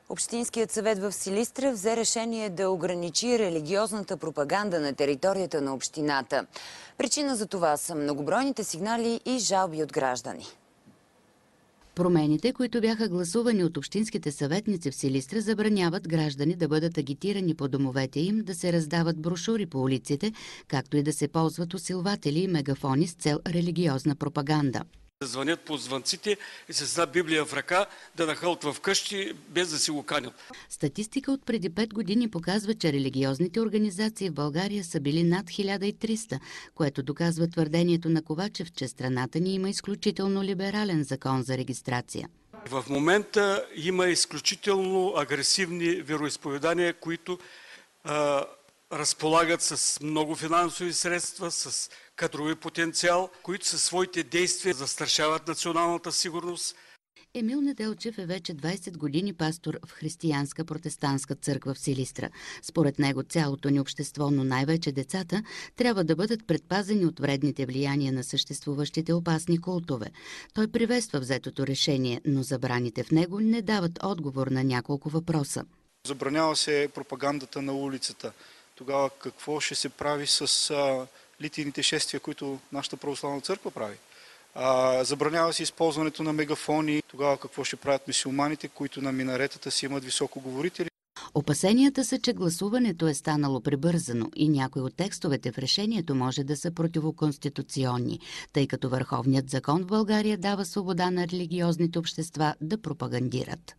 Общинският съвет в Силистра взе решение да ограничи религиозната пропаганда на територията на общината. Причина за това са многобройните сигнали и жалби от граждани. Промените, които бяха гласувани от общинските съветници в Силистра, забраняват граждани да бъдат агитирани по домовете им, да се раздават брошури по улиците, както и да се ползват усилватели и мегафони с цел религиозна пропаганда. Да звънят по звънците и с една Библия в ръка да нахълтва вкъщи, без да си го канят. Статистика от преди 5 години показва, че религиозните организации в България са били над 1300, което доказва твърдението на Ковачев, че страната ни има изключително либерален закон за регистрация. В момента има изключително агресивни вероизповедания, които разполагат с много финансови средства, с кадрови потенциал, които със своите действия застрашават националната сигурност. Емил Неделчев е вече 20 години пастор в християнска протестантска църква в Силистра. Според него цялото ни общество, но най-вече децата, трябва да бъдат предпазени от вредните влияния на съществуващите опасни култове. Той приветства взетото решение, но забраните в него не дават отговор на няколко въпроса. Забранява се пропагандата на улицата. Тогава какво ще се прави с литийните шествия, които нашата православна църква прави? Забранява се използването на мегафони. Тогава какво ще правят мюсюлманите, които на минаретата си имат високоговорители? Опасенията са, че гласуването е станало прибързано и някои от текстовете в решението може да са противоконституционни, тъй като Върховният закон в България дава свобода на религиозните общества да пропагандират.